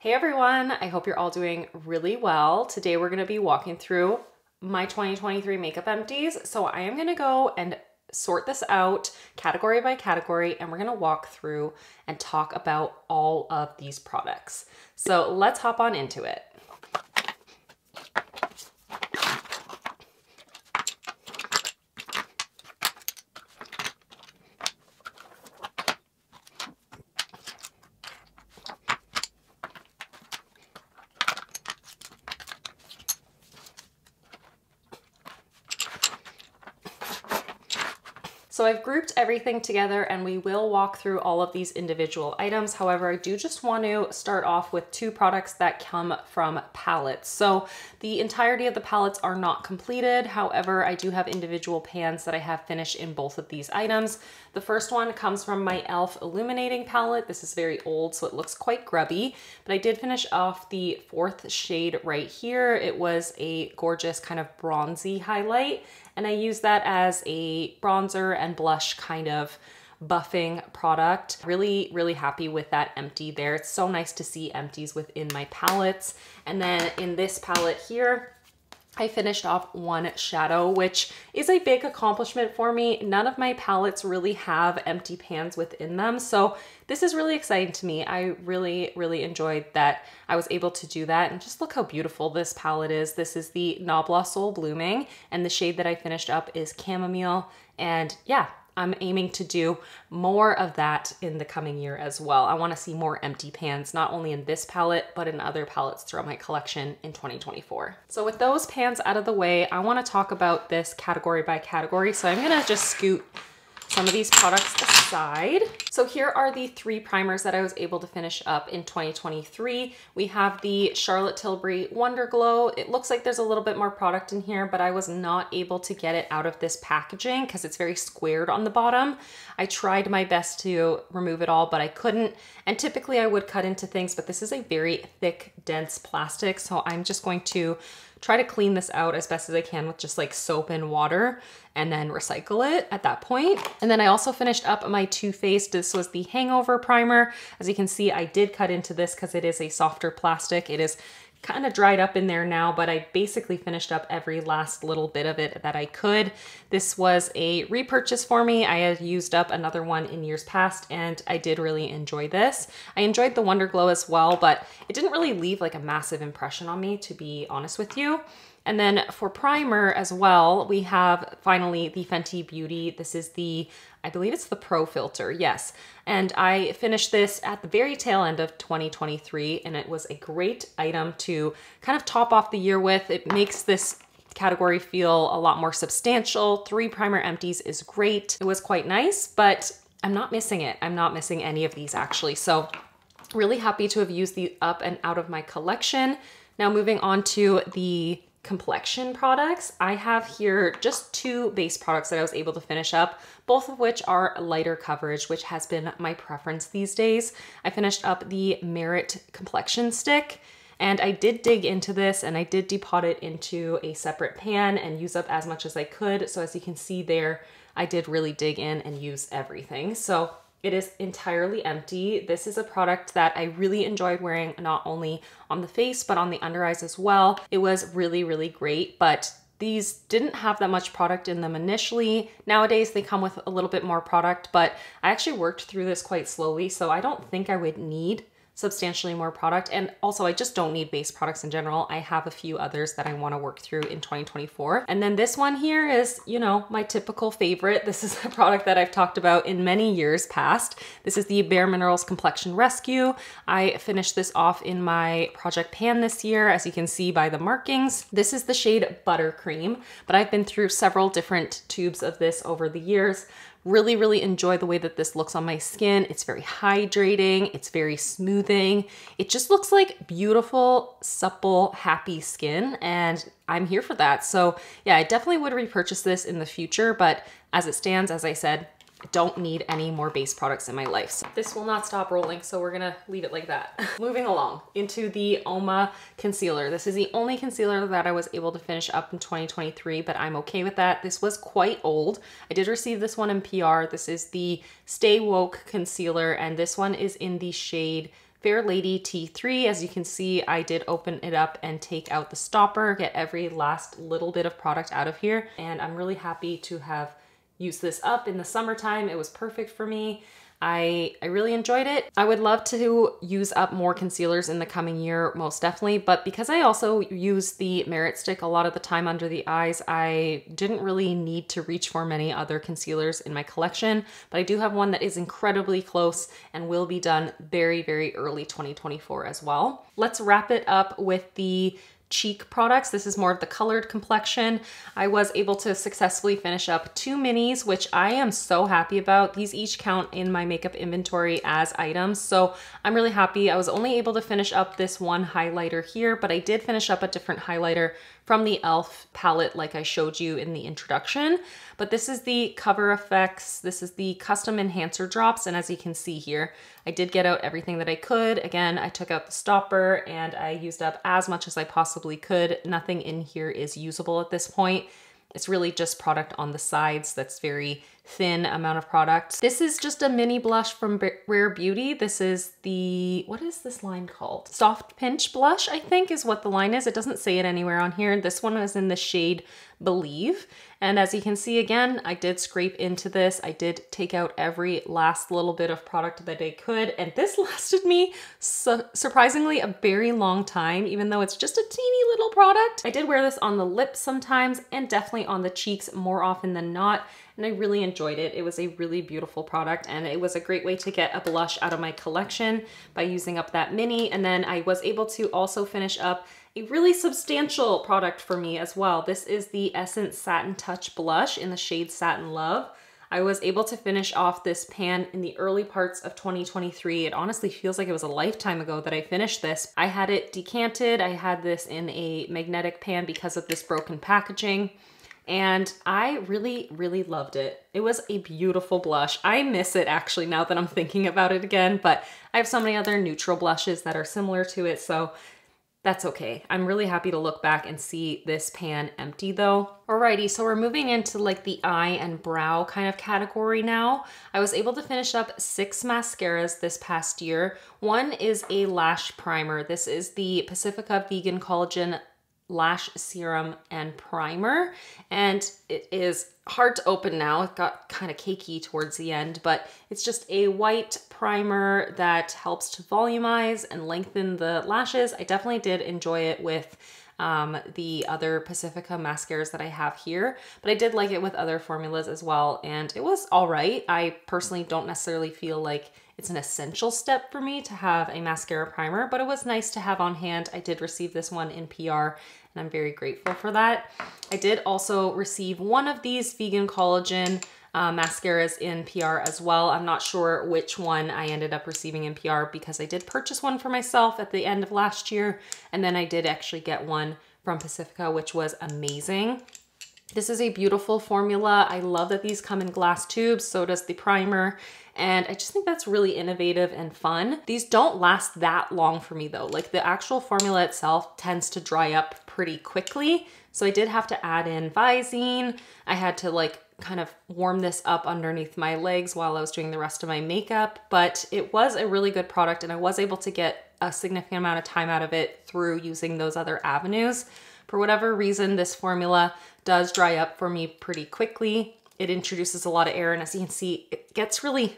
Hey everyone, I hope you're all doing really well. Today we're gonna be walking through my 2023 makeup empties. So I am gonna go and sort this out category by category, and we're gonna walk through and talk about all of these products. So let's hop on into it. So I've grouped everything together and we will walk through all of these individual items. However, I do just want to start off with two products that come from palettes. So the entirety of the palettes are not completed. However, I do have individual pans that I have finished in both of these items. The first one comes from my e.l.f. Illuminating palette. This is very old, so it looks quite grubby, but I did finish off the fourth shade right here. It was a gorgeous kind of bronzy highlight, and I use that as a bronzer and blush kind of buffing product. Really, really happy with that empty there. It's so nice to see empties within my palettes. And then in this palette here, I finished off one shadow, which is a big accomplishment for me. None of my palettes really have empty pans within them. So this is really exciting to me. I really, really enjoyed that I was able to do that. And just look how beautiful this palette is. This is the Nabla Soul Blooming, and the shade that I finished up is Chamomile. And yeah, I'm aiming to do more of that in the coming year as well. I want to see more empty pans, not only in this palette, but in other palettes throughout my collection in 2024. So with those pans out of the way, I want to talk about this category by category. So I'm going to just scoot some of these products aside. So here are the three primers that I was able to finish up in 2023. We have the Charlotte Tilbury Wonder Glow. It looks like there's a little bit more product in here, but I was not able to get it out of this packaging because it's very squared on the bottom. I tried my best to remove it all, but I couldn't. And typically I would cut into things, but this is a very thick, dense plastic. So I'm just going to try to clean this out as best as I can with just like soap and water, and then recycle it at that point. And then I also finished up my Too Faced. This was the Hangover Primer. As you can see, I did cut into this because it is a softer plastic. It is kind of dried up in there now, but I basically finished up every last little bit of it that I could. This was a repurchase for me. I had used up another one in years past, and I did really enjoy this. I enjoyed the Wonder Glow as well, but it didn't really leave like a massive impression on me, to be honest with you. And then for primer as well, we have finally the Fenty Beauty. This is the, I believe it's the Pro Filter, yes. And I finished this at the very tail end of 2023, and it was a great item to kind of top off the year with. It makes this category feel a lot more substantial. 3 primer empties is great. It was quite nice, but I'm not missing it. I'm not missing any of these actually. So really happy to have used these up and out of my collection. Now moving on to the complexion products. I have here just 2 base products that I was able to finish up, both of which are lighter coverage, which has been my preference these days. I finished up the Merit Complexion Stick, and I did dig into this and I did depot it into a separate pan and use up as much as I could. So as you can see there, I did really dig in and use everything. So it is entirely empty. This is a product that I really enjoyed wearing, not only on the face, but on the under eyes as well. It was really, really great, but these didn't have that much product in them initially. Nowadays, they come with a little bit more product, but I actually worked through this quite slowly, so I don't think I would need substantially more product. And also I just don't need base products in general. I have a few others that I want to work through in 2024. And then this one here is, you know, my typical favorite. This is a product that I've talked about in many years past. This is the Bare Minerals Complexion Rescue. I finished this off in my project pan this year, as you can see by the markings. This is the shade Buttercream, but I've been through several different tubes of this over the years. Really, really enjoy the way that this looks on my skin. It's very hydrating. It's very smoothing. It just looks like beautiful, supple, happy skin, and I'm here for that. So yeah, I definitely would repurchase this in the future, but as it stands, as I said, I don't need any more base products in my life. So this will not stop rolling, so we're gonna leave it like that. Moving along into the Oma concealer. This is the only concealer that I was able to finish up in 2023, but I'm okay with that. This was quite old. I did receive this one in PR. This is the Stay Woke concealer, and this one is in the shade Fair Lady T3. As you can see, I did open it up and take out the stopper, get every last little bit of product out of here. And I'm really happy to have used this up in the summertime. It was perfect for me. I really enjoyed it. I would love to use up more concealers in the coming year, most definitely, but because I also use the Merit Stick a lot of the time under the eyes, I didn't really need to reach for many other concealers in my collection, but I do have one that is incredibly close and will be done very, very early 2024 as well. Let's wrap it up with the cheek products. This is more of the colored complexion. I was able to successfully finish up 2 minis, which I am so happy about. These each count in my makeup inventory as items, so I'm really happy. I was only able to finish up this one highlighter here, but I did finish up a different highlighter from the e.l.f. palette like I showed you in the introduction. But this is the Cover Effects. This is the Custom Enhancer Drops, and as you can see here, I did get out everything that I could. Again, I took out the stopper and I used up as much as I possibly could. Nothing in here is usable at this point. It's really just product on the sides that's very thin amount of product. This is just a mini blush from Rare Beauty. This is the, what is this line called? Soft Pinch Blush, I think is what the line is. It doesn't say it anywhere on here. This one is in the shade Believe. And as you can see, again, I did scrape into this. I did take out every last little bit of product that I could. And this lasted me surprisingly a very long time, even though it's just a teeny little product. I did wear this on the lips sometimes and definitely on the cheeks more often than not. And I really enjoyed it. It was a really beautiful product and it was a great way to get a blush out of my collection by using up that mini. And then I was able to also finish up a really substantial product for me as well. This is the Essence Satin Touch Blush in the shade Satin Love. I was able to finish off this pan in the early parts of 2023. It honestly feels like it was a lifetime ago that I finished this. I had it decanted. I had this in a magnetic pan because of this broken packaging. And I really, really loved it. It was a beautiful blush. I miss it actually now that I'm thinking about it again, but I have so many other neutral blushes that are similar to it, so that's okay. I'm really happy to look back and see this pan empty though. Alrighty, so we're moving into like the eye and brow kind of category now. I was able to finish up 6 mascaras this past year. One is a lash primer. This is the Pacifica Vegan Collagen Lash Serum and Primer, and it is hard to open now. It got kind of cakey towards the end, but it's just a white primer that helps to volumize and lengthen the lashes. I definitely did enjoy it with the other Pacifica mascaras that I have here, but I did like it with other formulas as well, and it was all right. I personally don't necessarily feel like it's an essential step for me to have a mascara primer, but it was nice to have on hand. I did receive this one in PR, and I'm very grateful for that. I did also receive one of these vegan collagen mascaras in PR as well. I'm not sure which one I ended up receiving in PR because I did purchase one for myself at the end of last year, and then I did actually get one from Pacifica, which was amazing. This is a beautiful formula. I love that these come in glass tubes, so does the primer, and I just think that's really innovative and fun. These don't last that long for me though. Like the actual formula itself tends to dry up pretty quickly, so I did have to add in Visine. I had to like kind of warm this up underneath my legs while I was doing the rest of my makeup, but it was a really good product and I was able to get a significant amount of time out of it through using those other avenues. For whatever reason, this formula does dry up for me pretty quickly. It introduces a lot of air, and as you can see, it gets really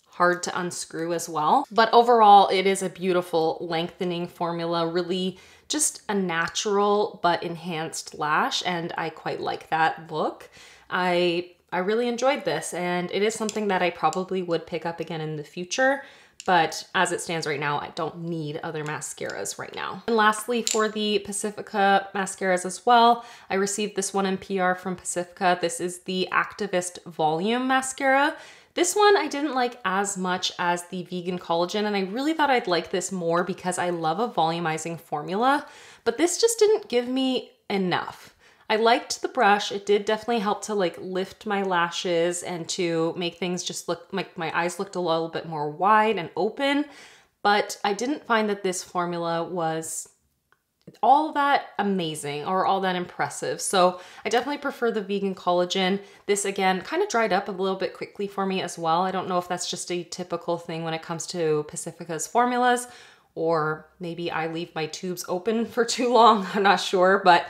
hard to unscrew as well. But overall, it is a beautiful lengthening formula, really just a natural but enhanced lash, and I quite like that look. I really enjoyed this, and it is something that I probably would pick up again in the future. But as it stands right now, I don't need other mascaras right now. And lastly, for the Pacifica mascaras as well, I received this one in PR from Pacifica. This is the Activist Volume Mascara. This one I didn't like as much as the Vegan Collagen, and I really thought I'd like this more because I love a volumizing formula, but this just didn't give me enough. I liked the brush. It did definitely help to like lift my lashes and to make things just look like my eyes looked a little bit more wide and open, but I didn't find that this formula was all that amazing or all that impressive. So I definitely prefer the vegan collagen. This again kind of dried up a little bit quickly for me as well. I don't know if that's just a typical thing when it comes to Pacifica's formulas, or maybe I leave my tubes open for too long. I'm not sure, but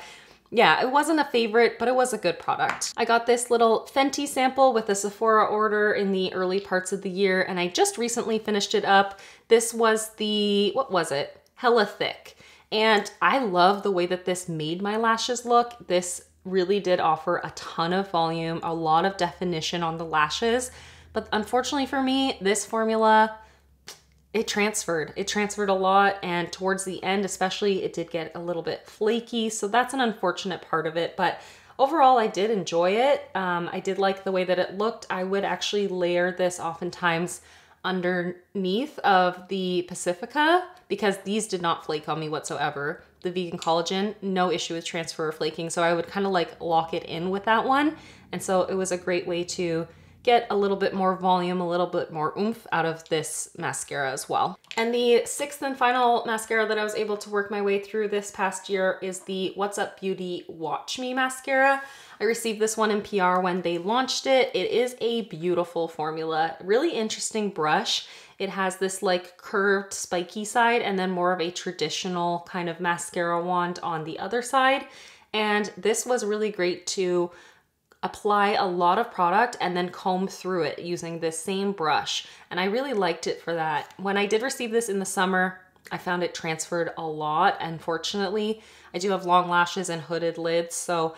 yeah, it wasn't a favorite, but it was a good product. I got this little Fenty sample with a Sephora order in the early parts of the year, and I just recently finished it up. This was the, what was it? Hella Thick. And I love the way that this made my lashes look. This really did offer a ton of volume, a lot of definition on the lashes. But unfortunately for me, this formula, it transferred a lot, and towards the end especially, it did get a little bit flaky, so that's an unfortunate part of it. But overall, I did enjoy it. I did like the way that it looked. I would actually layer this oftentimes underneath of the Pacifica because these did not flake on me whatsoever. The vegan collagen, no issue with transfer or flaking, so I would kind of like lock it in with that one. And so it was a great way to get a little bit more volume, a little bit more oomph out of this mascara as well. And the sixth and final mascara that I was able to work my way through this past year is the What's Up Beauty Watch Me mascara. I received this one in PR when they launched it. It is a beautiful formula, really interesting brush. It has this like curved spiky side and then more of a traditional kind of mascara wand on the other side. And this was really great to apply a lot of product and then comb through it using this same brush. And I really liked it for that. When I did receive this in the summer, I found it transferred a lot. Unfortunately, I do have long lashes and hooded lids, so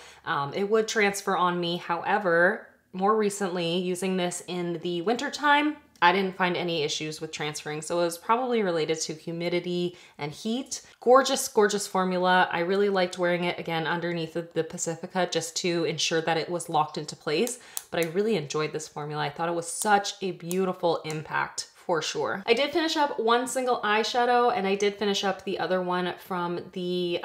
it would transfer on me. However, more recently, using this in the wintertime, I didn't find any issues with transferring, so it was probably related to humidity and heat. Gorgeous, gorgeous formula. I really liked wearing it again underneath the Pacifica just to ensure that it was locked into place, but I really enjoyed this formula. I thought it was such a beautiful impact for sure. I did finish up one single eyeshadow, and I did finish up the other one from the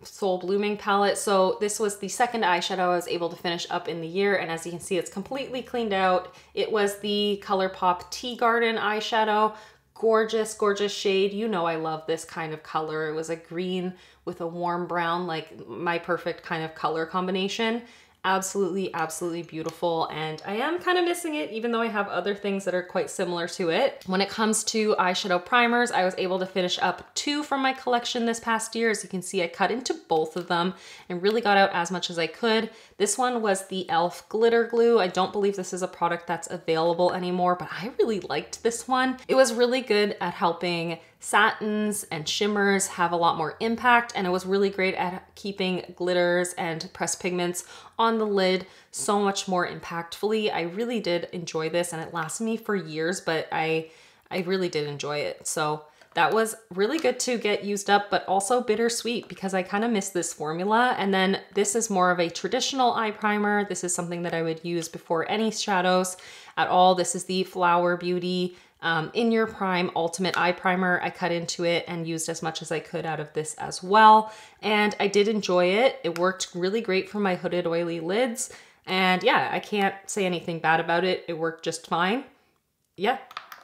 Soul Blooming palette. So this was the second eyeshadow I was able to finish up in the year, and as you can see, it's completely cleaned out. It was the ColourPop Tea Garden eyeshadow. Gorgeous, gorgeous shade. You know I love this kind of color. It was a green with a warm brown, like my perfect kind of color combination. Absolutely, absolutely beautiful. And I am kind of missing it, even though I have other things that are quite similar to it. When it comes to eyeshadow primers, I was able to finish up 2 from my collection this past year. As you can see, I cut into both of them and really got out as much as I could. This one was the e.l.f. Glitter Glue. I don't believe this is a product that's available anymore, but I really liked this one. It was really good at helping satins and shimmers have a lot more impact, and it was really great at keeping glitters and pressed pigments on the lid so much more impactfully. I really did enjoy this, and it lasted me for years, but I really did enjoy it. So that was really good to get used up, but also bittersweet because I kind of miss this formula. And then this is more of a traditional eye primer. This is something that I would use before any shadows at all. This is the Flower Beauty In Your Prime Ultimate Eye Primer. I cut into it and used as much as I could out of this as well. And I did enjoy it. It worked really great for my hooded oily lids. And yeah, I can't say anything bad about it. It worked just fine. Yeah,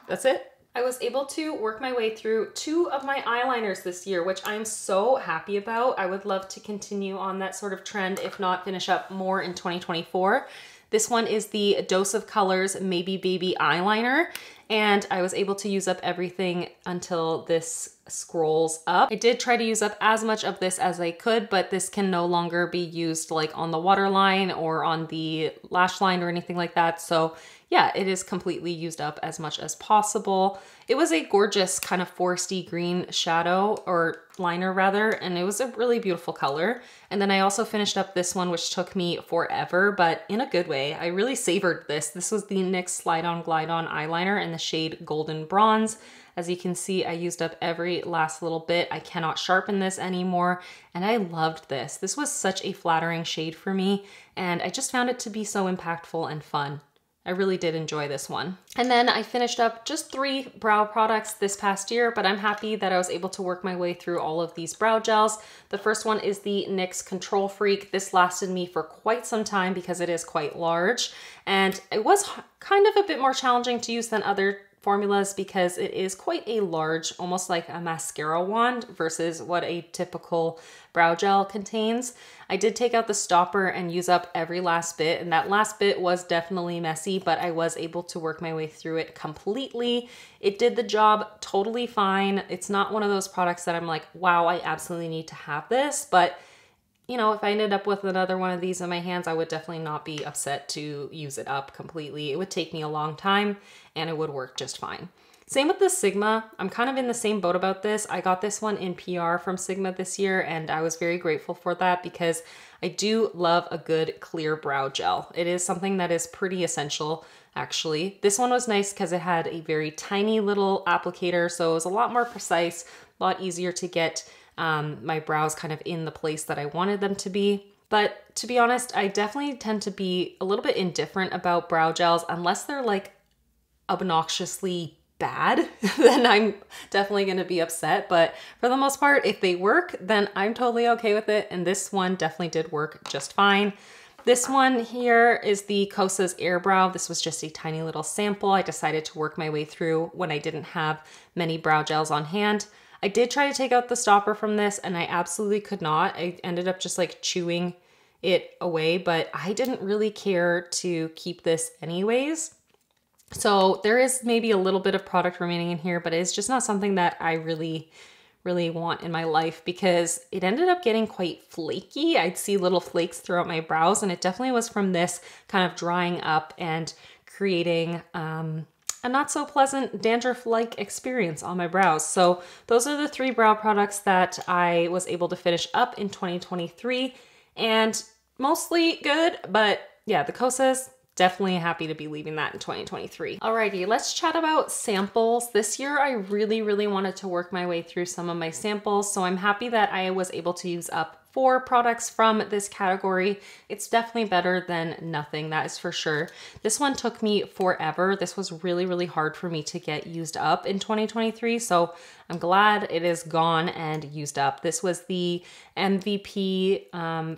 that's it. I was able to work my way through 2 of my eyeliners this year, which I'm so happy about. I would love to continue on that sort of trend, if not finish up more in 2024. This one is the Dose of Colors Maybe Baby eyeliner, and I was able to use up everything until this scrolls up. I did try to use up as much of this as I could, but this can no longer be used like on the waterline or on the lash line or anything like that. So yeah, it is completely used up as much as possible. It was a gorgeous kind of foresty green shadow, or liner rather, and it was a really beautiful color. And then I also finished up this one, which took me forever, but in a good way. I really savored this. This was the NYX Slide On Glide On eyeliner in the shade Golden Bronze. As you can see, I used up every last little bit. I cannot sharpen this anymore, and I loved this. This was such a flattering shade for me, and I just found it to be so impactful and fun. I really did enjoy this one. And then I finished up just 3 brow products this past year, but I'm happy that I was able to work my way through all of these brow gels. The first one is the NYX Control Freak. This lasted me for quite some time because it is quite large, and it was kind of a bit more challenging to use than other formulas because it is quite a large, almost like a mascara wand versus what a typical brow gel contains. I did take out the stopper and use up every last bit, and that last bit was definitely messy, but I was able to work my way through it completely. It did the job totally fine. It's not one of those products that I'm like, wow, I absolutely need to have this, but you know, if I ended up with another one of these in my hands, I would definitely not be upset to use it up completely. It would take me a long time and it would work just fine. Same with the Sigma. I'm kind of in the same boat about this. I got this one in PR from Sigma this year and I was very grateful for that because I do love a good clear brow gel. It is something that is pretty essential actually. This one was nice because it had a very tiny little applicator, so it was a lot more precise, a lot easier to get my brows kind of in the place that I wanted them to be. But to be honest, I definitely tend to be a little bit indifferent about brow gels unless they're like obnoxiously bad, then I'm definitely going to be upset. But for the most part, if they work, then I'm totally okay with it. And this one definitely did work just fine. This one here is the Kosas Air Brow. This was just a tiny little sample. I decided to work my way through when I didn't have many brow gels on hand. I did try to take out the stopper from this and I absolutely could not. I ended up just like chewing it away, but I didn't really care to keep this anyways. So there is maybe a little bit of product remaining in here, but it's just not something that I really want in my life because it ended up getting quite flaky. I'd see little flakes throughout my brows and it definitely was from this kind of drying up and creating a not so pleasant dandruff-like experience on my brows. So those are the 3 brow products that I was able to finish up in 2023 and mostly good, but yeah, the Kosas, definitely happy to be leaving that in 2023. Alrighty, let's chat about samples. This year, I really wanted to work my way through some of my samples, so I'm happy that I was able to use up 4 products from this category. It's definitely better than nothing, that is for sure. This one took me forever. This was really hard for me to get used up in 2023, so I'm glad it is gone and used up. This was the MVP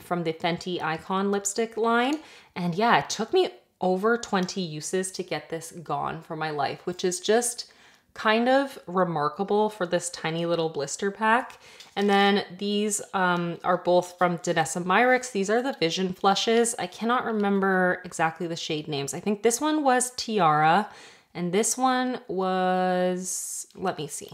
from the Fenty Icon lipstick line, and yeah, it took me over 20 uses to get this gone from my life, which is just kind of remarkable for this tiny little blister pack. And then these are both from Danessa Myricks. These are the Vision Flushes. I cannot remember exactly the shade names. I think this one was Tiara and this one was, let me see.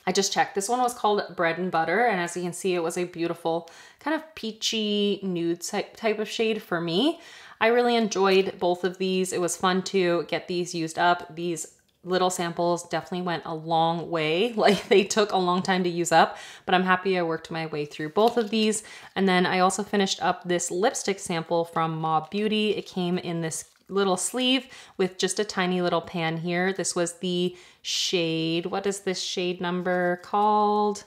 I just checked. This one was called Bread and Butter. And as you can see, it was a beautiful kind of peachy nude type of shade for me. I really enjoyed both of these. It was fun to get these used up. These little samples definitely went a long way. Like they took a long time to use up, but I'm happy I worked my way through both of these. And then I also finished up this lipstick sample from Mob Beauty. It came in this little sleeve with just a tiny little pan here. This was the shade, what is this shade number called?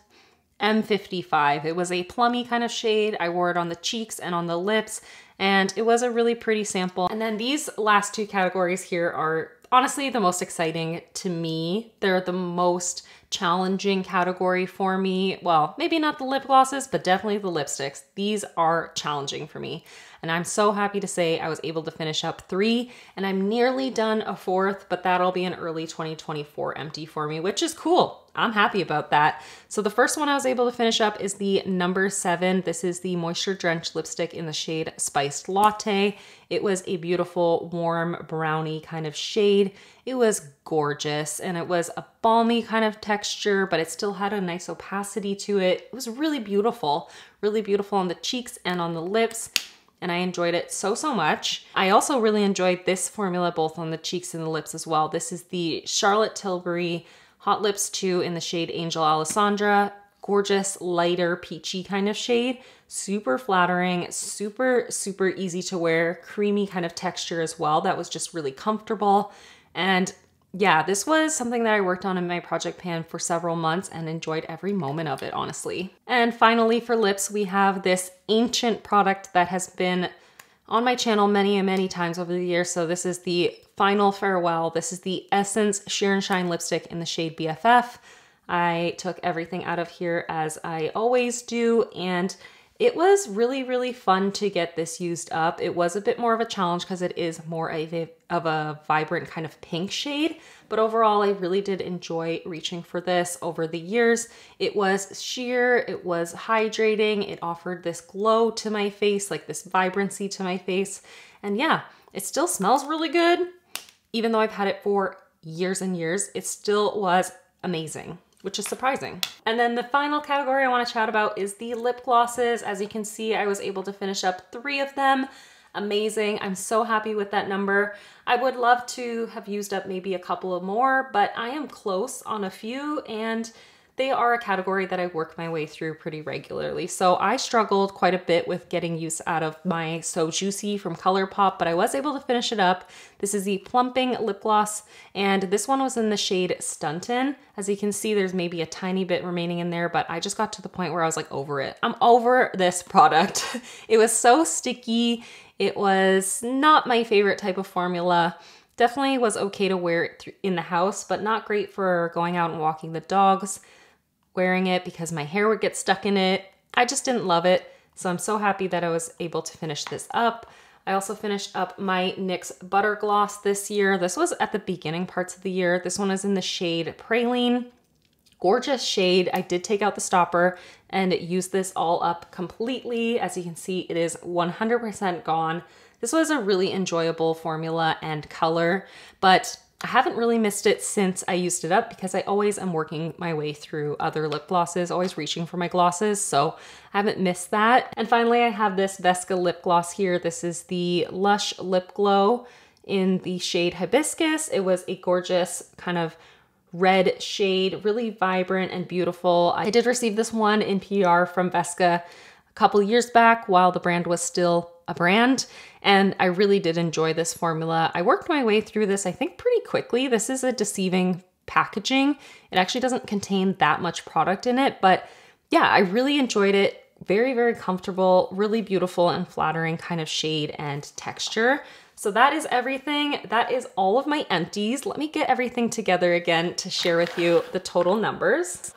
M55. It was a plummy kind of shade. I wore it on the cheeks and on the lips, and it was a really pretty sample. And then these last 2 categories here are honestly the most exciting to me. They're the most challenging category for me. Well, maybe not the lip glosses, but definitely the lipsticks. These are challenging for me. And I'm so happy to say I was able to finish up 3 and I'm nearly done a 4th, but that'll be an early 2024 empty for me, which is cool. I'm happy about that. So the first one I was able to finish up is the number 7. This is the Moisture Drenched Lipstick in the shade Spiced Latte. It was a beautiful, warm, brownie kind of shade. It was gorgeous and it was a balmy kind of texture, but it still had a nice opacity to it. It was really beautiful on the cheeks and on the lips. And I enjoyed it so much. I also really enjoyed this formula both on the cheeks and the lips as well. This is the Charlotte Tilbury Hot Lips 2 in the shade Angel Alessandra. Gorgeous, lighter, peachy kind of shade. Super flattering, super easy to wear, creamy kind of texture as well. That was just really comfortable. And yeah, this was something that I worked on in my project pan for several months and enjoyed every moment of it, honestly. And finally for lips, we have this ancient product that has been on my channel many times over the years. So this is the Final Farewell. This is the Essence Sheer and Shine lipstick in the shade BFF. I took everything out of here as I always do, and it was really, really fun to get this used up. It was a bit more of a challenge because it is more of a vibrant kind of pink shade, but overall I really did enjoy reaching for this over the years. It was sheer, it was hydrating, it offered this glow to my face, like this vibrancy to my face. And yeah, it still smells really good. Even though I've had it for years and years, it still was amazing, which is surprising. And then the final category I want to chat about is the lip glosses. As you can see, I was able to finish up 3 of them. Amazing. I'm so happy with that number. I would love to have used up maybe a couple of more, but I am close on a few, and they are a category that I work my way through pretty regularly. So I struggled quite a bit with getting use out of my So Juicy from ColourPop, but I was able to finish it up. This is the Plumping Lip Gloss, and this one was in the shade Stuntin'. As you can see, there's maybe a tiny bit remaining in there, but I just got to the point where I was like, over it. I'm over this product. It was so sticky. It was not my favorite type of formula. Definitely was okay to wear it in the house, but not great for going out and walking the dogs, wearing it because my hair would get stuck in it. I just didn't love it. So I'm so happy that I was able to finish this up. I also finished up my NYX Butter Gloss this year. This was at the beginning parts of the year. This one is in the shade Praline. Gorgeous shade. I did take out the stopper and use this all up completely. As you can see, it is 100% gone. This was a really enjoyable formula and color, but I haven't really missed it since I used it up because I always am working my way through other lip glosses, always reaching for my glosses, so I haven't missed that. And finally, I have this Vesca lip gloss here. This is the Lush Lip Glow in the shade Hibiscus. It was a gorgeous kind of red shade, really vibrant and beautiful. I did receive this one in PR from Vesca a couple years back while the brand was still a brand, and I really did enjoy this formula. I worked my way through this, I think, pretty quickly. This is a deceiving packaging. It actually doesn't contain that much product in it, but yeah, I really enjoyed it. Very, very comfortable, really beautiful and flattering kind of shade and texture. So that is everything. That is all of my empties. Let me get everything together again to share with you the total numbers.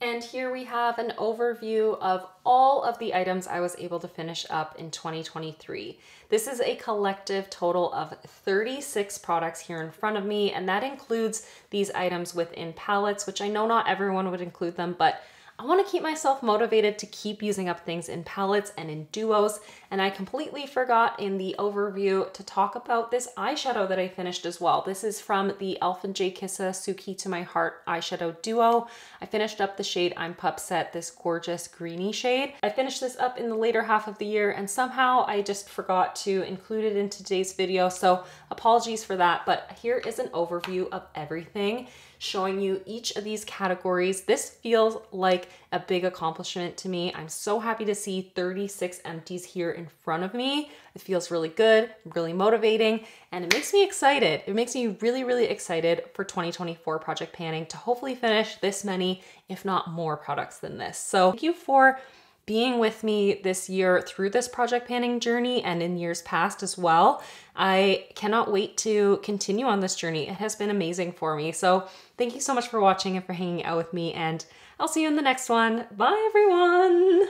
And here we have an overview of all of the items I was able to finish up in 2023. This is a collective total of 36 products here in front of me, and that includes these items within palettes, which I know not everyone would include them, but I want to keep myself motivated to keep using up things in palettes and in duos, and I completely forgot in the overview to talk about this eyeshadow that I finished as well. This is from the Elf and J. Kissa Suki to My Heart eyeshadow duo. I finished up the shade I'm Pupset, this gorgeous greeny shade. I finished this up in the later half of the year, and somehow I just forgot to include it in today's video, so apologies for that, but here is an overview of everything, showing you each of these categories. This feels like a big accomplishment to me. I'm so happy to see 36 empties here in front of me. It feels really good, really motivating, and it makes me excited. It makes me really, really excited for 2024 project panning to hopefully finish this many, if not more products than this. So thank you for being with me this year through this project panning journey and in years past as well. I cannot wait to continue on this journey. It has been amazing for me. So thank you so much for watching and for hanging out with me, and I'll see you in the next one. Bye everyone.